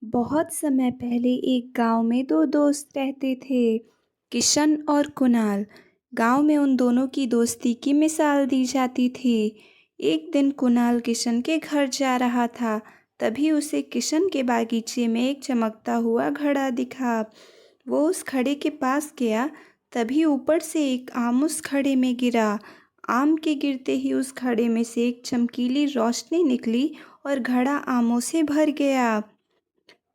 बहुत समय पहले एक गांव में दो दोस्त रहते थे, किशन और कुणाल। गांव में उन दोनों की दोस्ती की मिसाल दी जाती थी। एक दिन कुणाल किशन के घर जा रहा था, तभी उसे किशन के बागीचे में एक चमकता हुआ घड़ा दिखा। वो उस घड़े के पास गया, तभी ऊपर से एक आम उस घड़े में गिरा। आम के गिरते ही उस घड़े में से एक चमकीली रोशनी निकली और घड़ा आमों से भर गया।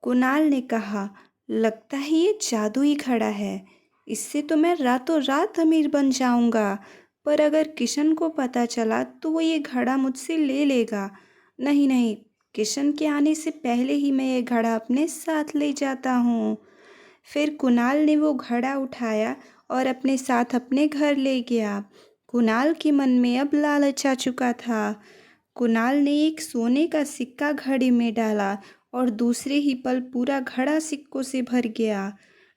कुणाल ने कहा, लगता है ये जादुई घड़ा है। इससे तो मैं रातों रात अमीर बन जाऊंगा। पर अगर किशन को पता चला तो वो ये घड़ा मुझसे ले लेगा। नहीं नहीं, किशन के आने से पहले ही मैं ये घड़ा अपने साथ ले जाता हूँ। फिर कुणाल ने वो घड़ा उठाया और अपने साथ अपने घर ले गया। कुणाल के मन में अब लालच आ चुका था। कुणाल ने एक सोने का सिक्का घड़े में डाला और दूसरे ही पल पूरा घड़ा सिक्कों से भर गया।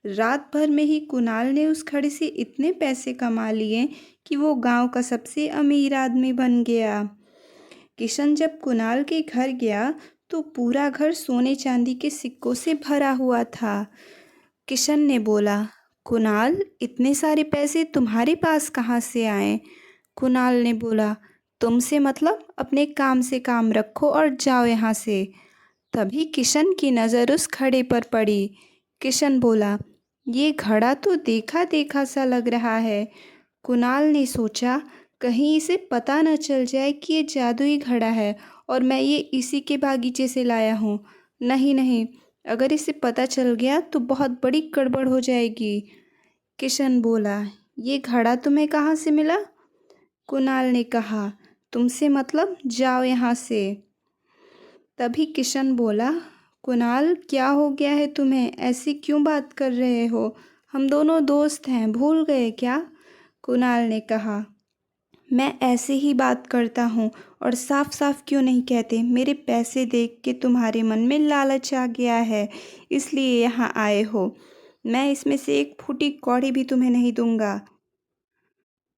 रात भर में ही कुणाल ने उस घड़े से इतने पैसे कमा लिए कि वो गांव का सबसे अमीर आदमी बन गया। किशन जब कुणाल के घर गया तो पूरा घर सोने चांदी के सिक्कों से भरा हुआ था। किशन ने बोला, कुणाल, इतने सारे पैसे तुम्हारे पास कहाँ से आए? कुणाल ने बोला, तुमसे मतलब? अपने काम से काम रखो और जाओ यहाँ से। तभी किशन की नज़र उस घड़े पर पड़ी। किशन बोला, ये घड़ा तो देखा देखा सा लग रहा है। कुणाल ने सोचा, कहीं इसे पता न चल जाए कि ये जादुई घड़ा है और मैं ये इसी के बागीचे से लाया हूँ। नहीं नहीं, अगर इसे पता चल गया तो बहुत बड़ी गड़बड़ हो जाएगी। किशन बोला, ये घड़ा तुम्हें कहाँ से मिला? कुणाल ने कहा, तुमसे मतलब? जाओ यहाँ से। तभी किशन बोला, कुणाल, क्या हो गया है तुम्हें? ऐसी क्यों बात कर रहे हो? हम दोनों दोस्त हैं, भूल गए क्या? कुणाल ने कहा, मैं ऐसे ही बात करता हूँ और साफ साफ क्यों नहीं कहते? मेरे पैसे देख के तुम्हारे मन में लालच आ गया है, इसलिए यहाँ आए हो। मैं इसमें से एक फूटी कौड़ी भी तुम्हें नहीं दूंगा।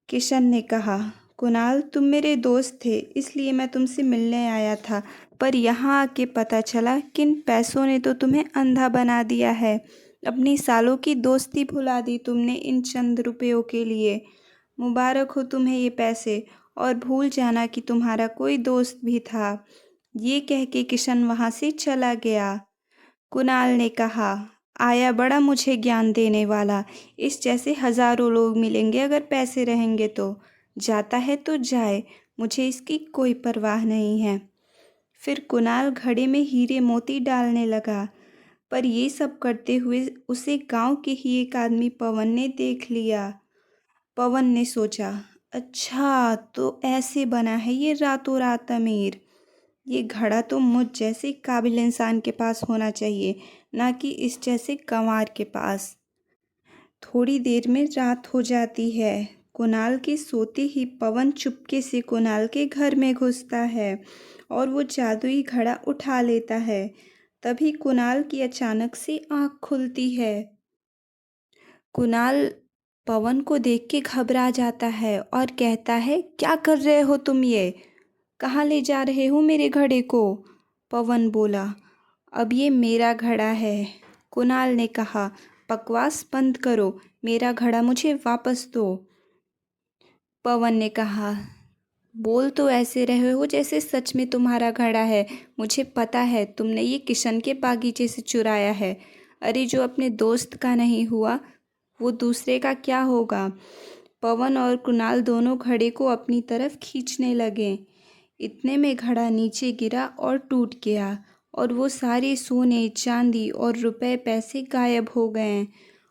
किशन ने कहा, कुणाल, तुम मेरे दोस्त थे इसलिए मैं तुमसे मिलने आया था, पर यहाँ आके पता चला कि इन पैसों ने तो तुम्हें अंधा बना दिया है। अपनी सालों की दोस्ती भुला दी तुमने इन चंद रुपयों के लिए। मुबारक हो तुम्हें ये पैसे, और भूल जाना कि तुम्हारा कोई दोस्त भी था। ये कह के किशन वहाँ से चला गया। कुणाल ने कहा, आया बड़ा मुझे ज्ञान देने वाला। इस जैसे हजारों लोग मिलेंगे अगर पैसे रहेंगे तो। जाता है तो जाए, मुझे इसकी कोई परवाह नहीं है। फिर कुणाल घड़े में हीरे मोती डालने लगा, पर ये सब करते हुए उसे गांव के ही एक आदमी पवन ने देख लिया। पवन ने सोचा, अच्छा तो ऐसे बना है ये रातों रात अमीर। ये घड़ा तो मुझ जैसे काबिल इंसान के पास होना चाहिए, ना कि इस जैसे गंवार के पास। थोड़ी देर में रात हो जाती है। कुणाल के सोते ही पवन चुपके से कुणाल के घर में घुसता है और वो जादुई घड़ा उठा लेता है। तभी कुणाल की अचानक से आँख खुलती है। कुणाल पवन को देख के घबरा जाता है और कहता है, क्या कर रहे हो तुम ये? कहाँ ले जा रहे हो मेरे घड़े को? पवन बोला, अब ये मेरा घड़ा है। कुणाल ने कहा, बकवास बंद करो, मेरा घड़ा मुझे वापस दो। पवन ने कहा, बोल तो ऐसे रहे हो जैसे सच में तुम्हारा घड़ा है। मुझे पता है तुमने ये किशन के बागीचे से चुराया है। अरे जो अपने दोस्त का नहीं हुआ वो दूसरे का क्या होगा? पवन और कुणाल दोनों घड़े को अपनी तरफ खींचने लगे। इतने में घड़ा नीचे गिरा और टूट गया और वो सारे सोने चांदी और रुपए पैसे गायब हो गए।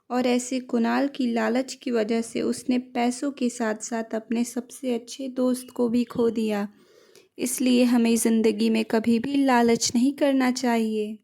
और ऐसे कुणाल की लालच की वजह से उसने पैसों के साथ साथ अपने सबसे अच्छे दोस्त को भी खो दिया। इसलिए हमें ज़िंदगी में कभी भी लालच नहीं करना चाहिए।